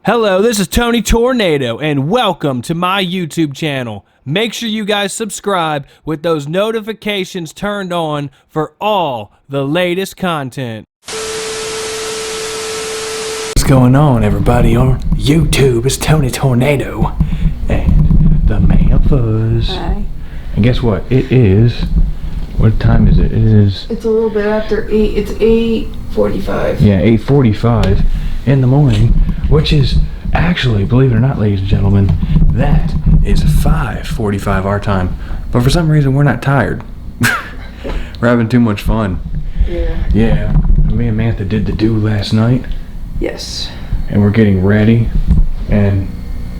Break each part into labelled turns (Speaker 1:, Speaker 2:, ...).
Speaker 1: Hello, this is Tony Tornado, and welcome to my YouTube channel. Make sure you guys subscribe with those notifications turned on for all the latest content. What's going on, everybody on YouTube? It's Tony Tornado and the Man Fuzz.
Speaker 2: Hi.
Speaker 1: And guess what? It is. What time is it?
Speaker 2: It's a little bit after 8. It's 8:45.
Speaker 1: Yeah, 8:45 in the morning, which is actually, believe it or not, ladies and gentlemen, that is 5:45 our time. But for some reason, we're not tired. We're having too much fun.
Speaker 2: Yeah.
Speaker 1: Yeah. Me and Mantha did the do last night.
Speaker 2: Yes.
Speaker 1: And we're getting ready. And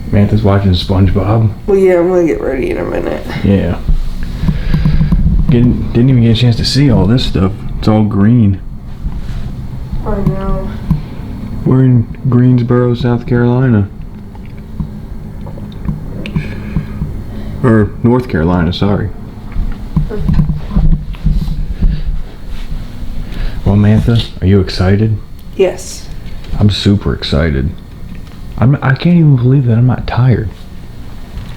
Speaker 1: Mantha's watching SpongeBob.
Speaker 2: Well, yeah, I'm gonna get ready in a minute.
Speaker 1: Yeah. Didn't even get a chance to see all this stuff. It's all green.
Speaker 2: I know.
Speaker 1: We're in Greensboro, South Carolina. Or North Carolina, sorry. Well, Mantha, are you excited?
Speaker 2: Yes.
Speaker 1: I'm super excited. I can't even believe that I'm not tired.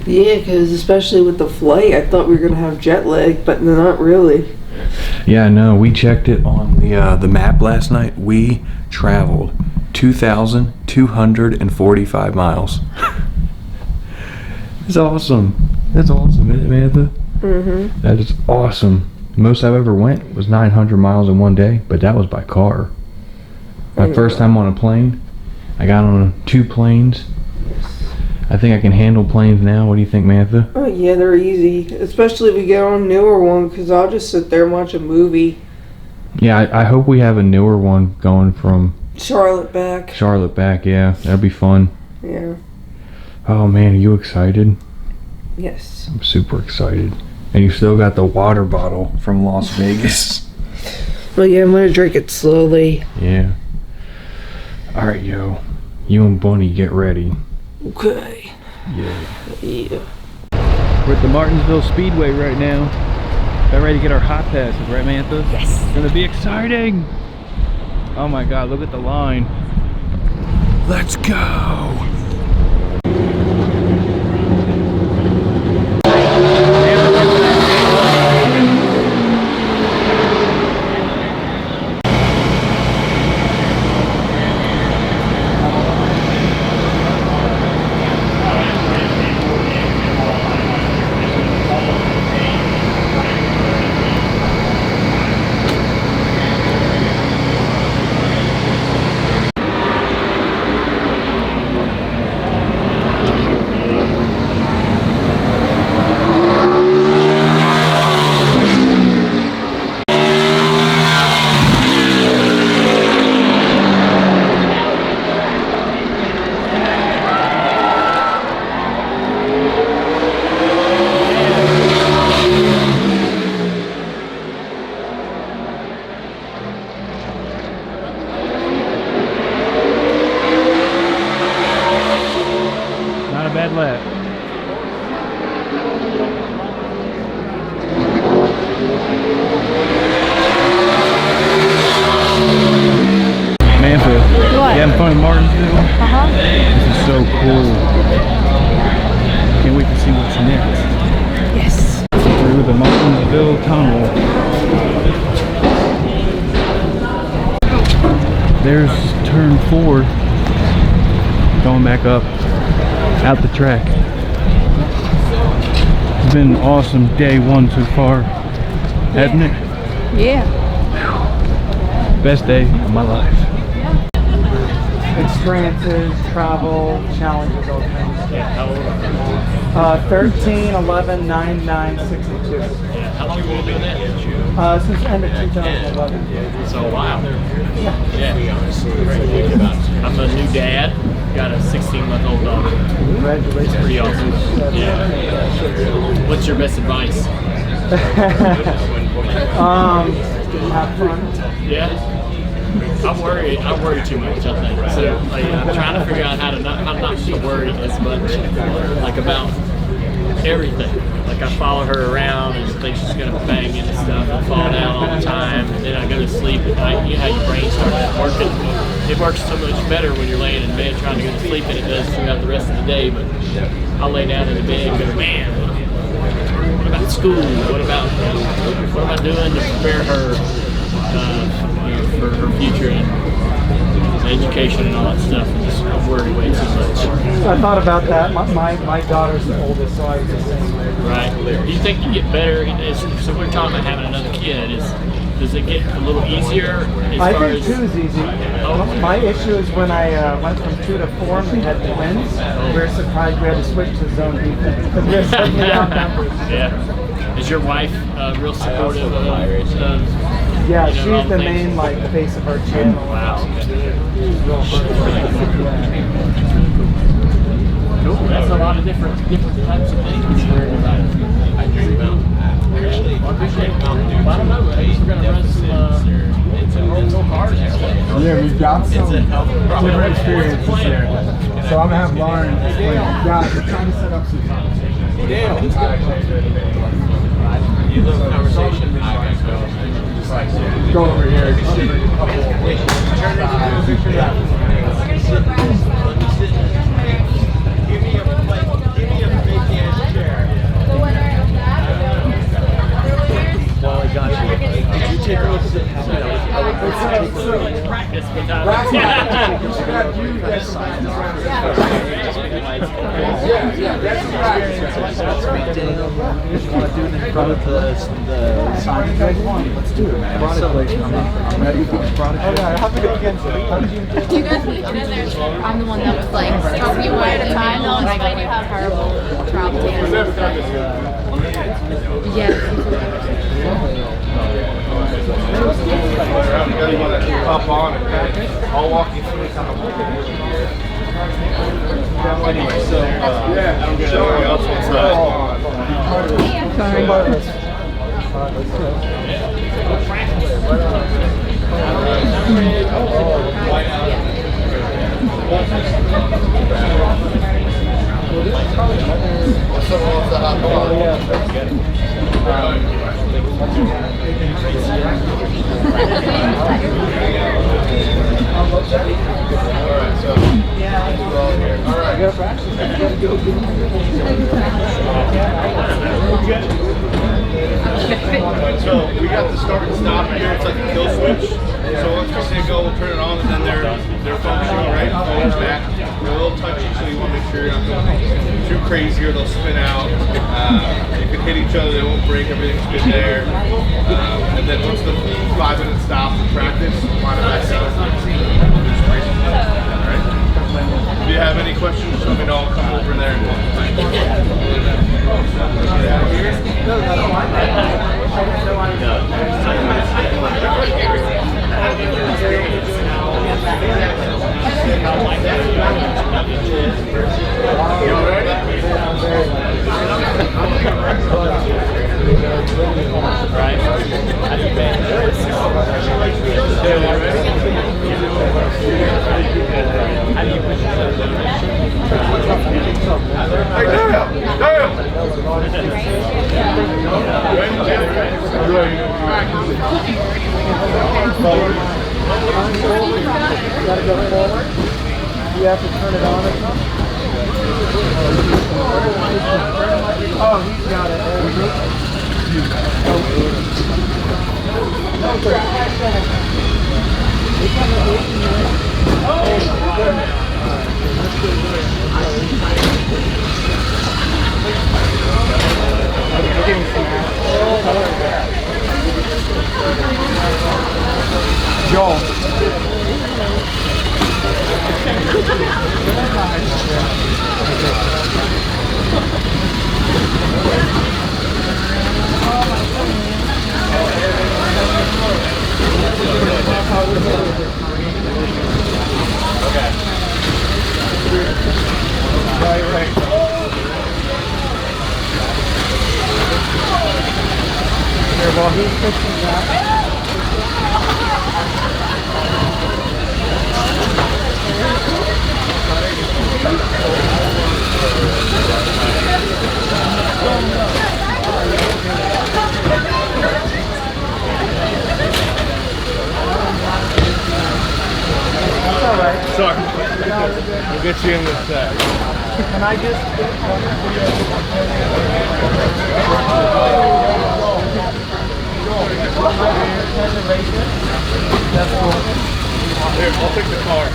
Speaker 2: Yeah, because especially with the flight, I thought we were gonna have jet lag, but not really.
Speaker 1: Yeah, no, we checked it on the map last night. We traveled 2,245 miles. It's awesome. That's awesome, isn't it, Mantha?
Speaker 2: Mm-hmm.
Speaker 1: That is awesome. Most I've ever went was 900 miles in one day, but that was by car. My first time on a plane. I got on 2 planes. I think I can handle planes now. What do you think, Mantha?
Speaker 2: Oh yeah, they're easy, especially if we get on a newer one, because I'll just sit there and watch a movie.
Speaker 1: Yeah, I hope we have a newer one going from
Speaker 2: Charlotte back.
Speaker 1: Charlotte back, yeah. That'd be fun.
Speaker 2: Yeah.
Speaker 1: Oh man, are you excited?
Speaker 2: Yes.
Speaker 1: I'm super excited. And you still got the water bottle from Las Vegas.
Speaker 2: Well, yeah, I'm gonna drink it slowly.
Speaker 1: Yeah. Alright, yo. You and Bunny get ready.
Speaker 2: Okay.
Speaker 1: Yeah.
Speaker 2: Yeah.
Speaker 1: We're at the Martinsville Speedway right now. About ready to get our hot passes, right, Mantha?
Speaker 2: Yes.
Speaker 1: It's gonna be exciting. Oh my god, look at the line. Let's go. Bad lap. Mantha,
Speaker 3: what?
Speaker 1: you having fun in Martinsville?
Speaker 3: Uh-huh.
Speaker 1: This is so cool. Can't wait to see what's next.
Speaker 3: Yes.
Speaker 1: Through the Martinsville Tunnel. There's turn 4. Going back up. Out the track. It's been an awesome day 1 so far, hasn't it?
Speaker 3: Yeah.
Speaker 1: Best day of my life.
Speaker 4: Experiences, travel, challenges, all things. How old are you? 13, 11, 9, 9, 62.
Speaker 5: How long have you been doing that?
Speaker 4: Since the end of 2011.
Speaker 5: So wow. Yeah. I'm a new dad. Got a 16-month-old daughter.
Speaker 4: Congratulations.
Speaker 5: It's pretty awesome. Yeah. What's your best advice?
Speaker 4: Have fun.
Speaker 5: Yeah. I worry too much, I think. So like, I'm trying to figure out how not to worry as much, like about everything. Like I follow her around and think she's gonna bang into stuff and fall down all the time, and then I go to sleep at night. You know how your brain starts working it works so much better when you're laying in bed trying to go to sleep than it does throughout the rest of the day. But I'll lay down in the bed and go, man, what about school? What am I doing to prepare her for her future and education and all that stuff? And just I'm worried way too much.
Speaker 4: I thought about that. My daughter's the oldest, so I was the same way.
Speaker 5: Right. Do you think you get better? So we're talking about having another kid. Does it get a little easier?
Speaker 4: I think 2 is easy. My issue is when I went from 2 to 4 and we had twins. We were surprised we had to switch to zone defense because we were suddenly outnumbered.
Speaker 5: Yeah. Is your wife real supportive of
Speaker 4: yeah, she's the main face of our channel.
Speaker 5: Wow. Cool. That's a lot of different types of things to learn about. I appreciate it. Well, I don't know. I guess we're gonna run some real cars.
Speaker 3: Yeah, we've got some different experiences here. So I'm gonna have Lauren explain. Guys, we're trying to set up some conversation.
Speaker 5: You love conversation.
Speaker 3: Go over here. Give me a big ass chair.
Speaker 5: Well, I got you. Did you take off the practice with that?
Speaker 3: Yeah, that's right.
Speaker 4: Want to do it in front of the sign? Let's do it, man. I'm ready for the product. Oh, yeah, how did you get into it?
Speaker 6: You guys need to get there. I'm the one that was like, help you one at a time. They'll explain you how horrible travel is. Yes.
Speaker 3: Up on it. I'll walk you through kind of anyway, so yeah, I don't get anything else on
Speaker 6: Sorry.
Speaker 3: So we got the start and stop here. It's like a kill switch. So once we say go, we'll turn it on, and then they're functioning right. Phone's back. They're a little touchy, so you want to make sure you're not going too crazy, or they'll spin out. You can hit each other; they won't break. Everything's good there. And then once the 5-minute stop for practice, line it back up. Alright. If you have any questions, just let me know. I'll come over there.
Speaker 4: Gotta go forward. You have to turn it on or something. Oh, he's got it. Joel. Right. Here, while he's fixing that.
Speaker 3: get you in this set.
Speaker 4: Can I just
Speaker 3: Here, I'll take the car.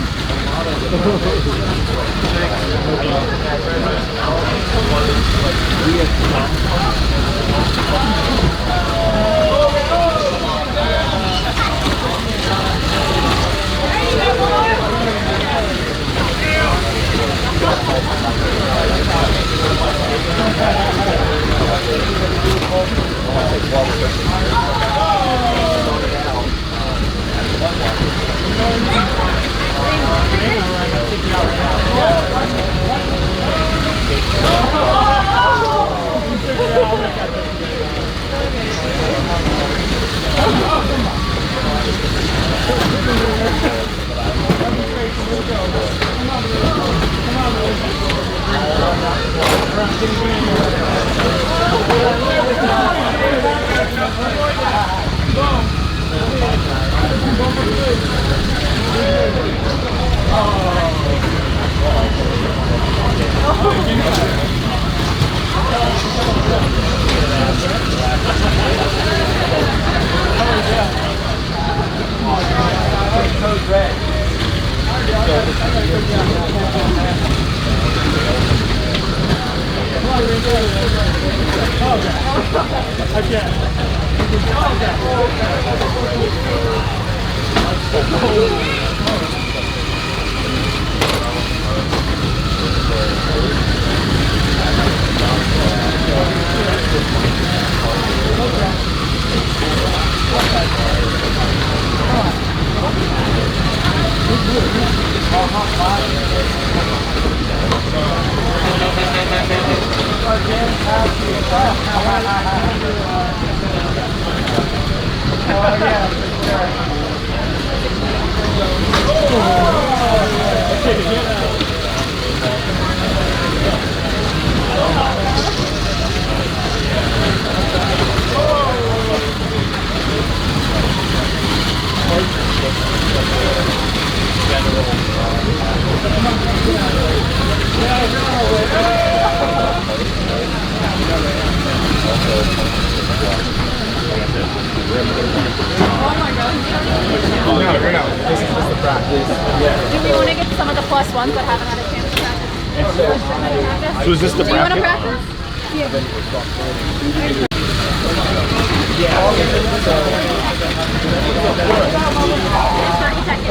Speaker 6: Do we want to get some of the plus ones that haven't had a chance to practice?
Speaker 3: So is this the
Speaker 6: Do you want to
Speaker 3: bracket?
Speaker 6: practice?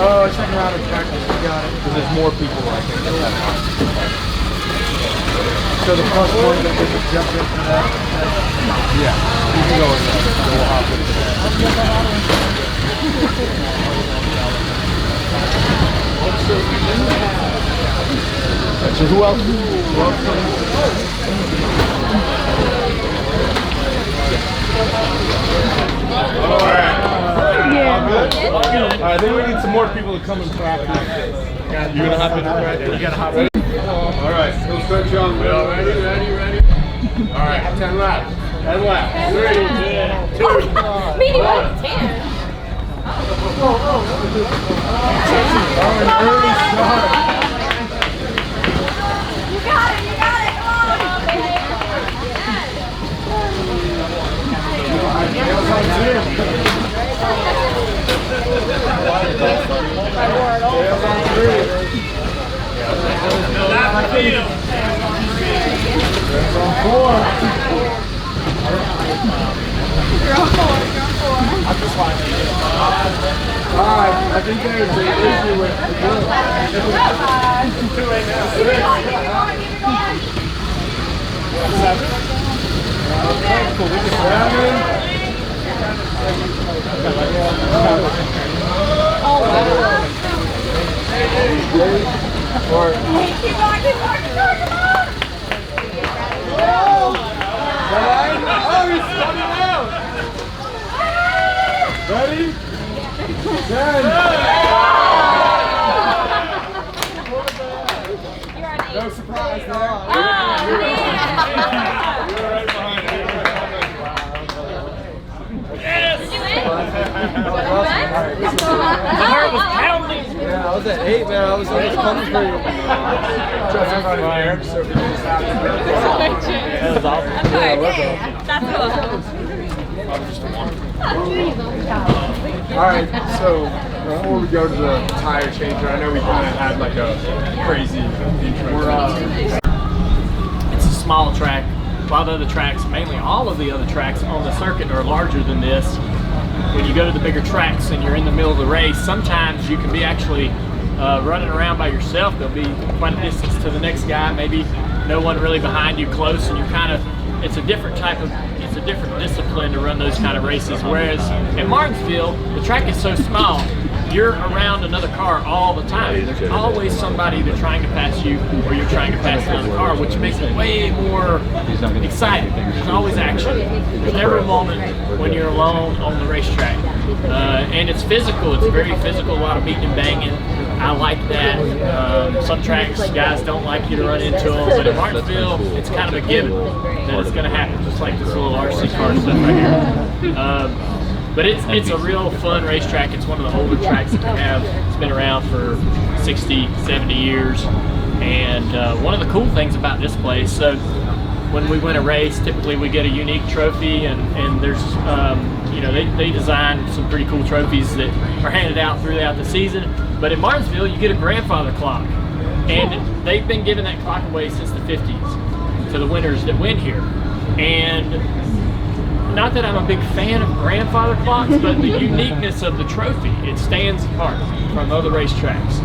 Speaker 4: Oh, second round of practice. We got it.
Speaker 3: Because there's more people I think that have.
Speaker 4: So the plus one that they could jump in for that.
Speaker 3: Yeah, you can go in there. So we'll hop into that. So who else? I think we need some more people to come and practice. You're gonna hop into practice? You gotta hop in. Alright, let's start young. We all ready? Ready? Alright, 10 laps. 10 laps. 3, 2, 1.
Speaker 6: Meaning what? 10.
Speaker 4: Early start.
Speaker 6: You got it, come on.
Speaker 4: Alright, I think there's an issue with the Buick. Ready? 10. No surprise there. You're right behind it.
Speaker 6: Yes!
Speaker 5: My heart was pounding.
Speaker 4: Yeah, I was at 8, man. I was almost coming for you.
Speaker 7: Just in front of Eric, so if you just have to
Speaker 5: That was awesome.
Speaker 7: Alright, so before we go to the tire changer, I know we kind of had like a crazy intro.
Speaker 5: It's a small track. A lot of the other tracks, mainly all of the other tracks on the circuit are larger than this. When you go to the bigger tracks and you're in the middle of the race, sometimes you can be actually running around by yourself. There'll be quite a distance to the next guy, maybe no one really behind you close, and you're kind of, it's a different discipline to run those kind of races. Whereas in Martinsville, the track is so small, you're around another car all the time. There's always somebody either trying to pass you or you're trying to pass another car, which makes it way more exciting. There's always action. There's never a moment when you're alone on the racetrack. And it's physical. It's very physical, a lot of beating and banging. I like that. Some tracks, guys don't like you to run into them, but in Martinsville, it's kind of a given that it's going to happen, just like this little RC car stuff right here. But it's a real fun racetrack. It's one of the older tracks that we have. It's been around for 60, 70 years. And one of the cool things about this place, so when we win a race, typically we get a unique trophy, and there's, you know, they design some pretty cool trophies that are handed out throughout the season. But in Martinsville, you get a grandfather clock. And they've been giving that clock away since the 50s to the winners that win here. And not that I'm a big fan of grandfather clocks, but the uniqueness of the trophy, it stands apart from other racetracks.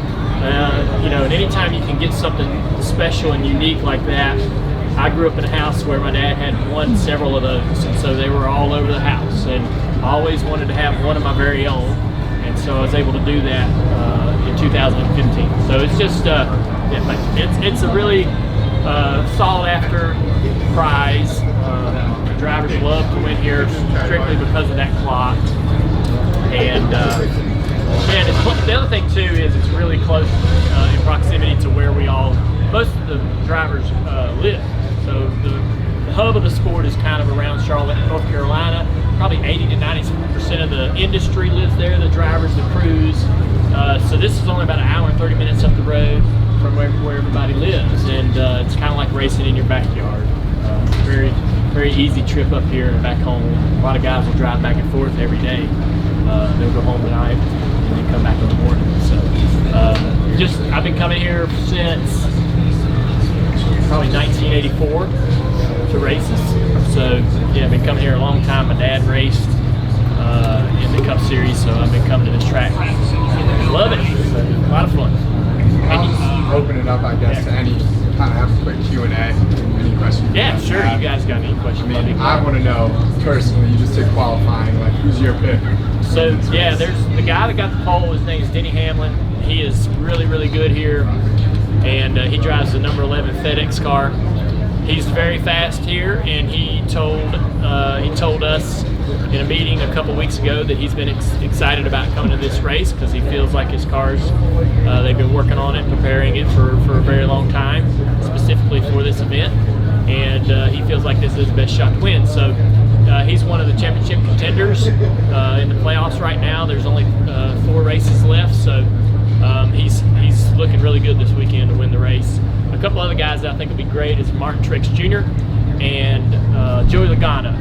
Speaker 5: You know, and anytime you can get something special and unique like that. I grew up in a house where my dad had won several of those, and so they were all over the house, and I always wanted to have one of my very own, and so I was able to do that in 2015. So it's just, it's a really sought after prize. Drivers love to win here strictly because of that clock. And the other thing too is it's really close in proximity to where most of the drivers live. So the hub of the sport is kind of around Charlotte, North Carolina. Probably 80 to 90% of the industry lives there, the drivers, the crews. So this is only about an hour and 30 minutes up the road from where everybody lives. And it's kind of like racing in your backyard. Very, very easy trip up here and back home. A lot of guys will drive back and forth every day. They'll go home tonight and then come back in the morning. So I've been coming here since probably 1984 to races. So yeah, I've been coming here a long time. My dad raced in the Cup Series, so I've been coming to this track. I love it. So, a lot of fun.
Speaker 7: Open it up, I guess, to any, kind of have a quick Q&A. Any questions?
Speaker 5: Yeah, sure. You guys got any questions?
Speaker 7: I mean, I want to know personally. You just did qualifying. Like, who's your pick?
Speaker 5: So yeah, there's the guy that got the pole. His name is Denny Hamlin. He is really, really good here, and he drives the number 11 FedEx car. He's very fast here, and he told us in a meeting a couple weeks ago that he's been excited about coming to this race because he feels like his cars, they've been working on it, preparing it for a very long time, specifically for this event, and he feels like this is his best shot to win. So he's one of the championship contenders in the playoffs right now. There's only 4 races left, so he's looking really good this weekend to win the race. A couple other guys that I think will be great is Martin Truex Jr. and Joey Logano.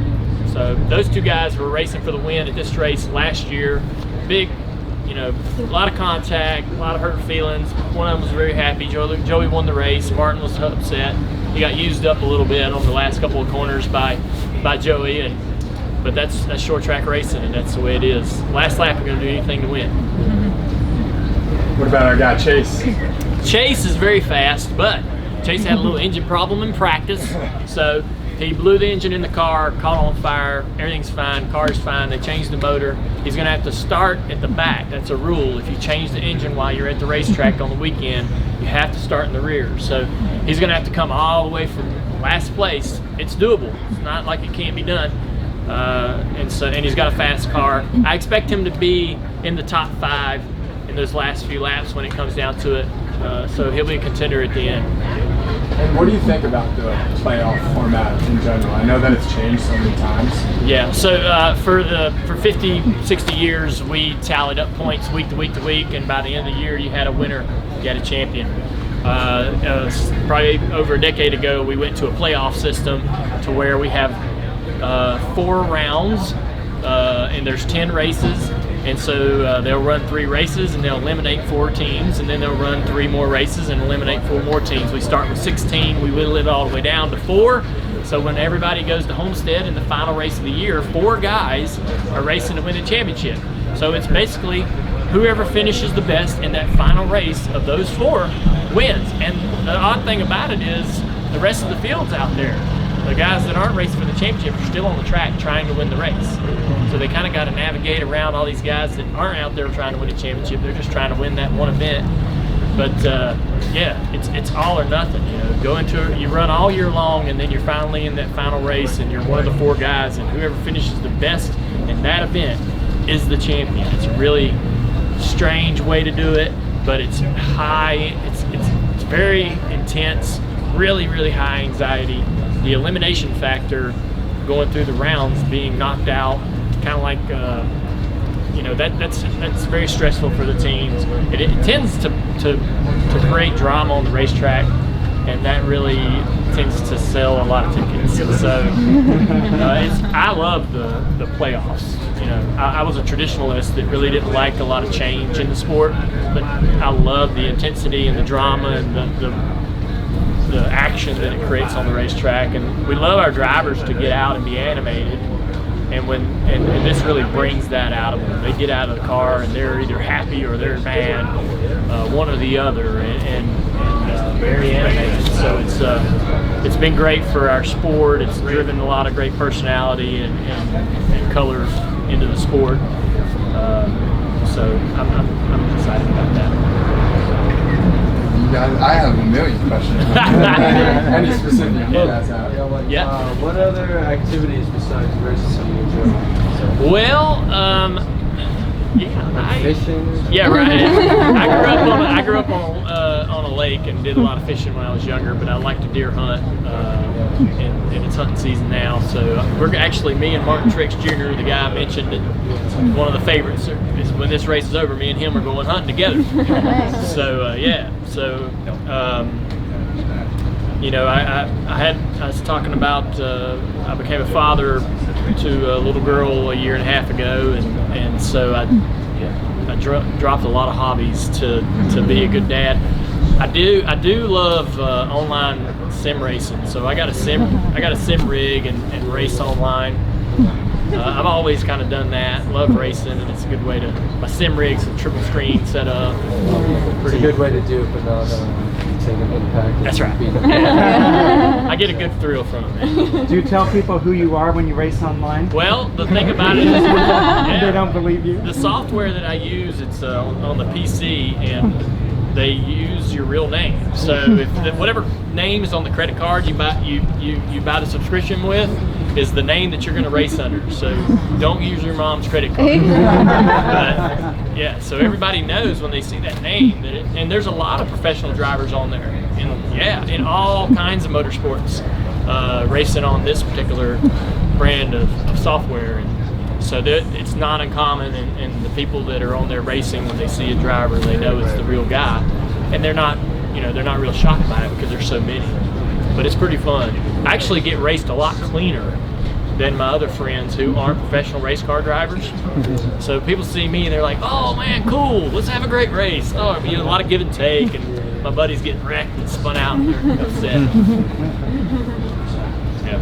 Speaker 5: So those two guys were racing for the win at this race last year. Big, you know, a lot of contact, a lot of hurt feelings. One of them was very happy. Joey won the race. Martin was upset. He got used up a little bit on the last couple of corners by Joey, but that's short track racing, and that's the way it is. Last lap, we're going to do anything to win.
Speaker 7: What about our guy Chase?
Speaker 5: Chase is very fast, but Chase had a little engine problem in practice, so he blew the engine in the car, caught on fire, everything's fine, car's fine, they changed the motor. He's gonna have to start at the back. That's a rule. If you change the engine while you're at the racetrack on the weekend, you have to start in the rear. So he's gonna have to come all the way from last place. It's doable. It's not like it can't be done. And he's got a fast car. I expect him to be in the top 5 in those last few laps when it comes down to it. So he'll be a contender at the end.
Speaker 7: And what do you think about the playoff format in general? I know that it's changed so many times.
Speaker 5: Yeah, so for 50, 60 years, we tallied up points week to week to week, and by the end of the year, you had a winner, you had a champion. Probably over a decade ago, we went to a playoff system to where we have 4 rounds, and there's 10 races. And so they'll run 3 races and they'll eliminate 4 teams, and then they'll run 3 more races and eliminate 4 more teams. We start with 16, we whittle it all the way down to 4. So when everybody goes to Homestead in the final race of the year, 4 guys are racing to win the championship. So it's basically whoever finishes the best in that final race of those 4 wins. And the odd thing about it is the rest of the field's out there. The guys that aren't racing for the championship are still on the track trying to win the race. So they kind of got to navigate around all these guys that aren't out there trying to win a championship. They're just trying to win that one event. But yeah, it's all or nothing. You know, go into it, you run all year long, and then you're finally in that final race, and you're one of the 4 guys, and whoever finishes the best in that event is the champion. It's a really strange way to do it, but it's high. It's very intense. Really, really high anxiety. The elimination factor going through the rounds, being knocked out, kind of like you know, that's very stressful for the teams. It tends to create drama on the racetrack, and that really tends to sell a lot of tickets. So I love the playoffs. You know, I was a traditionalist that really didn't like a lot of change in the sport, but I love the intensity and the drama and the action that it creates on the racetrack, and we love our drivers to get out and be animated, and this really brings that out of them. They get out of the car and they're either happy or they're mad, one or the other, and very animated. So it's been great for our sport. It's driven a lot of great personality and color into the sport. So I'm excited about that.
Speaker 7: I have a million questions. Any specific you guys have?
Speaker 5: Yeah.
Speaker 8: What other activities besides racing do you enjoy?
Speaker 5: Well,
Speaker 8: Fishing?
Speaker 5: Yeah, right. I grew up on a lake and did a lot of fishing when I was younger, but I like to deer hunt, and it's hunting season now. So we're actually, me and Martin Trix Jr., the guy I mentioned, one of the favorites. Is when this race is over, me and him are going hunting together. So yeah. So you know, I was talking about I became a father to a little girl a year and a half ago, and so I dropped a lot of hobbies to be a good dad. I do love online sim racing. So I got a sim rig and race online. I've always kind of done that. Love racing, and it's a good way to. My sim rig's a triple screen set up.
Speaker 8: It's a good way to do it, but not take an impact.
Speaker 5: That's right. Yeah. I get a good thrill from it.
Speaker 4: Do you tell people who you are when you race online?
Speaker 5: Well, the thing about it is,
Speaker 4: They don't believe you.
Speaker 5: The software that I use, it's on the PC, and they use your real name. So if whatever name is on the credit card you buy the subscription with is the name that you're going to race under. So don't use your mom's credit card. But yeah, so everybody knows when they see that name that and there's a lot of professional drivers on there. In all kinds of motorsports racing on this particular brand of software. And so it's not uncommon, and the people that are on there racing, when they see a driver, they know it's the real guy, and they're not real shocked by it because there's so many. But it's pretty fun. I actually get raced a lot cleaner than my other friends who aren't professional race car drivers. So people see me and they're like, "Oh man, cool! Let's have a great race." Oh, a lot of give and take, and my buddy's getting wrecked and spun out and they're upset. Yeah.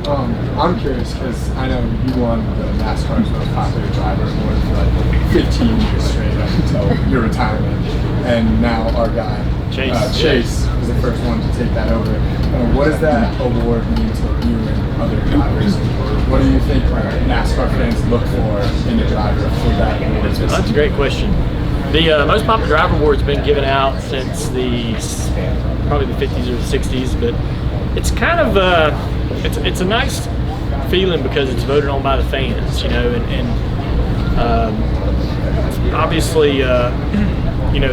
Speaker 7: I'm curious because I know you won the NASCAR's most popular driver award for like 15 years straight up until your retirement, and now our guy Chase was the first one to take that over. What does that award mean to you and other drivers? What do you think NASCAR fans look for in a driver for that award?
Speaker 5: That's a great question. The most popular driver award's been given out since probably the 50s or the 60s, but it's kind of it's a nice feeling because it's voted on by the fans, you know, and obviously you know,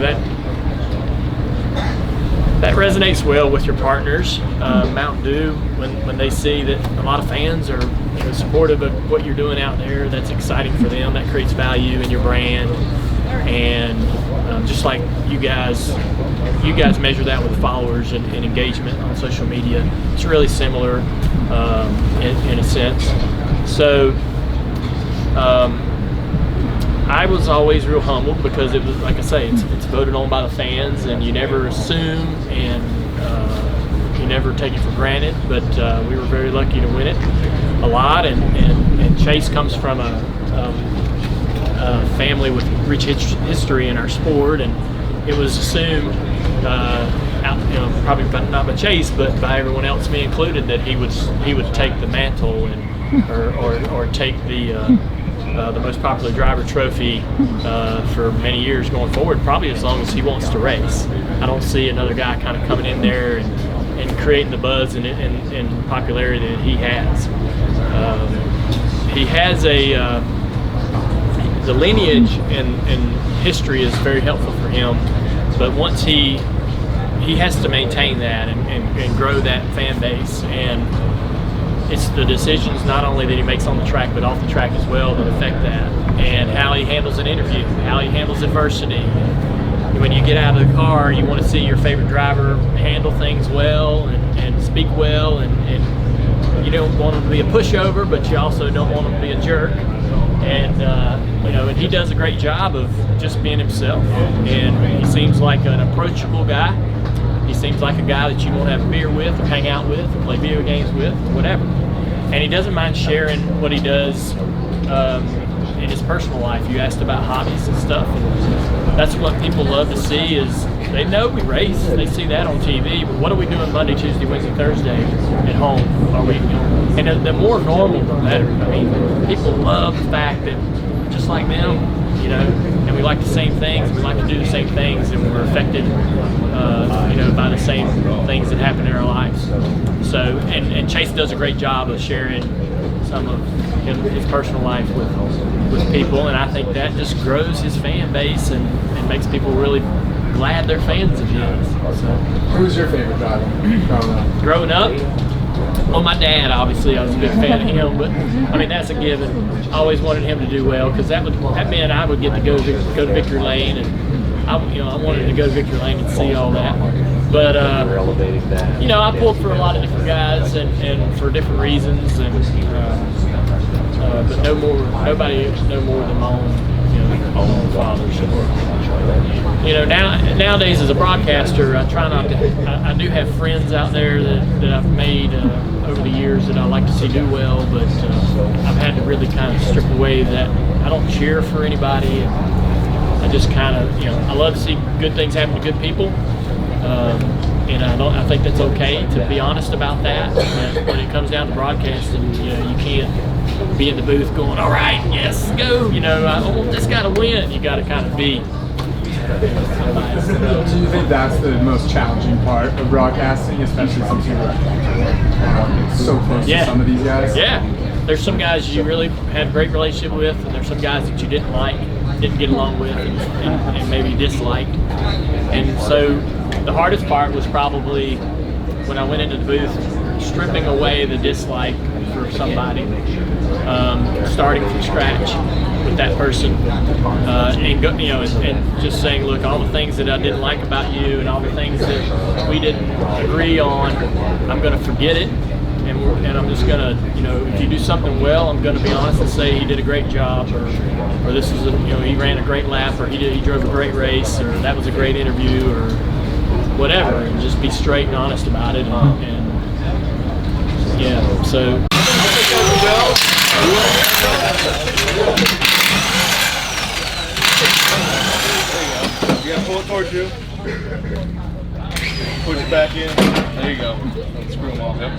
Speaker 5: that resonates well with your partners. Mountain Dew, when they see that a lot of fans are supportive of what you're doing out there, that's exciting for them. That creates value in your brand. And just like you guys measure that with followers and engagement on social media. It's really similar in a sense. So I was always real humbled because it was, like I say, it's voted on by the fans, and you never assume and you never take it for granted. But we were very lucky to win it a lot, and Chase comes from a family with rich history in our sport, and it was assumed, probably not by Chase, but by everyone else, me included, that he would take the mantle and or take the most popular driver trophy for many years going forward, probably as long as he wants to race. I don't see another guy kind of coming in there and creating the buzz and popularity that he has. He has the lineage and history is very helpful for him, but once he has to maintain that and grow that fan base, and it's the decisions not only that he makes on the track but off the track as well that affect that, and how he handles an interview, how he handles adversity. When you get out of the car, you want to see your favorite driver handle things well and speak well, and you don't want him to be a pushover, but you also don't want him to be a jerk. And and he does a great job of just being himself, and he seems like an approachable guy. He seems like a guy that you want to have a beer with, or hang out with, or play video games with, or whatever. And he doesn't mind sharing what he does in his personal life. You asked about hobbies and stuff, and that's what people love to see. Is they know we race, they see that on TV, but what are we doing Monday, Tuesday, Wednesday, Thursday at home? Are we, and the more normal, the better. I mean, people love the fact that just like them, and we like the same things, we like to do the same things, and we're affected, by the same things that happen in our lives. So, and Chase does a great job of sharing some of his personal life with people, and I think that just grows his fan base and makes people really glad they're fans of his. So,
Speaker 7: who's your favorite driver
Speaker 5: growing up? Well, my dad, obviously, I was a big fan of him, but I mean, that's a given. I always wanted him to do well, because that meant I would get to go to Victory Lane, and I wanted to go to Victory Lane and see all that. But I pulled for a lot of different guys and for different reasons, and but nobody no more than my own father. Nowadays as a broadcaster, I try not to. I do have friends out there that I've made over the years that I like to see do well, but I've had to really kind of strip away that. I don't cheer for anybody. I just kind of, I love to see good things happen to good people, and I think that's okay to be honest about that. But when it comes down to broadcasting, you can't be in the booth going, all right, yes, go. I want this guy to win. You got to kind of be.
Speaker 7: Do you think that's the most challenging part of broadcasting, especially since you're so close to some of these guys?
Speaker 5: Yeah, there's some guys you really had a great relationship with, and there's some guys that you didn't get along with, and maybe disliked. And so the hardest part was probably when I went into the booth, stripping away the dislike for somebody, starting from scratch with that person, and just saying, look, all the things that I didn't like about you and all the things that we didn't agree on, I'm going to forget it, and I'm just going to, if you do something well, I'm going to be honest and say he did a great job, or this is he ran a great lap, or he drove a great race, or that was a great interview, or whatever, and just be straight and honest about it, and yeah, so.
Speaker 3: You gotta pull it towards you. Push it back in. There you go. Screw them off. Yep.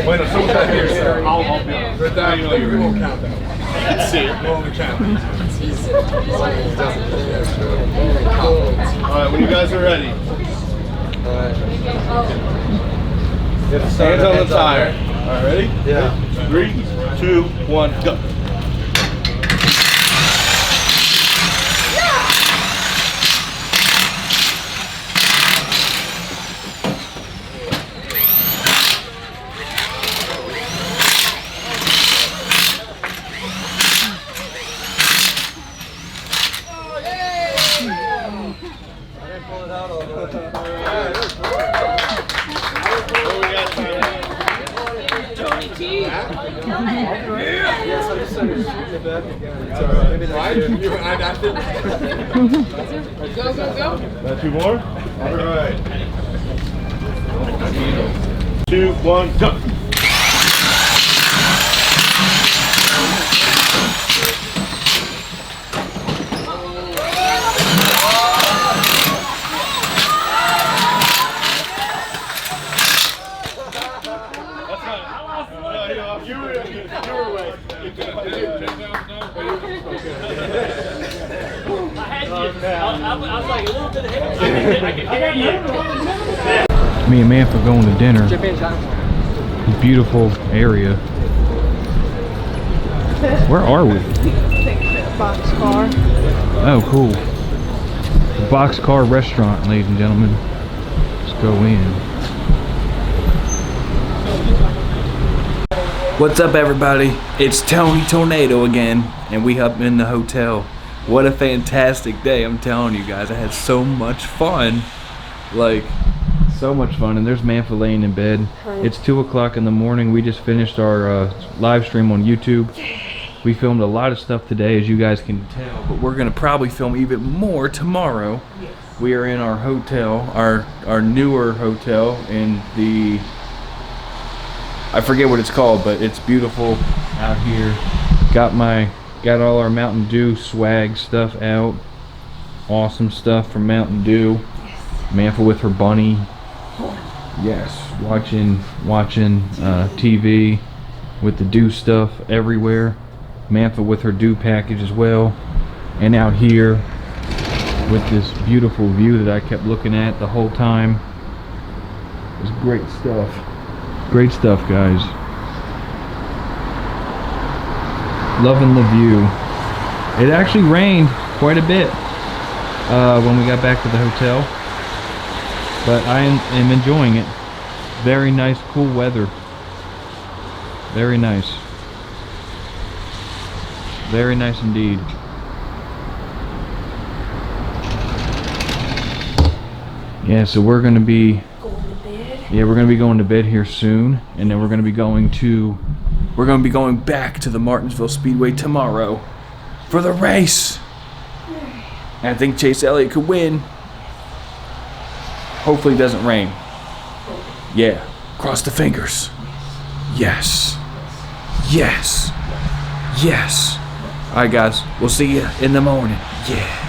Speaker 3: Wait, no, someone's back here, sir. I'll help you. Right there, you know, you're going to count that. See it. We'll only count.
Speaker 7: He doesn't care, so confidence.
Speaker 3: All right, when you guys are ready.
Speaker 8: Hands
Speaker 3: Hands on the tire. All right, ready?
Speaker 8: Yeah.
Speaker 3: 3, 2, 1, go. Got 2 more? All right. 2, 1, go.
Speaker 1: Me and Manfa going to dinner. Beautiful area. Where are we?
Speaker 2: Boxcar.
Speaker 1: Oh, cool. Boxcar restaurant, ladies and gentlemen. Let's go in. What's up, everybody? It's Tony Tornado again, and we up in the hotel. What a fantastic day, I'm telling you guys. I had so much fun. Like, so much fun. And there's Manfa laying in bed. It's 2 o'clock in the morning. We just finished our live stream on YouTube. We filmed a lot of stuff today, as you guys can tell, but we're gonna probably film even more tomorrow. We are in our hotel, our newer hotel in the, I forget what it's called, but it's beautiful out here. Got all our Mountain Dew swag stuff out. Awesome stuff from Mountain Dew. Manfa with her bunny. Yes, watching TV with the Dew stuff everywhere. Manfa with her Dew package as well. And out here with this beautiful view that I kept looking at the whole time. It's great stuff. Great stuff, guys. Loving the view. It actually rained quite a bit when we got back to the hotel, but I am enjoying it. Very nice, cool weather. Very nice. Very nice indeed. Yeah, so we're gonna be going to bed here soon, and then we're gonna be going back to the Martinsville Speedway tomorrow for the race. And I think Chase Elliott could win. Hopefully it doesn't rain. Yeah, cross the fingers. Yes. Yes. Yes. All right, guys, we'll see you in the morning. Yeah.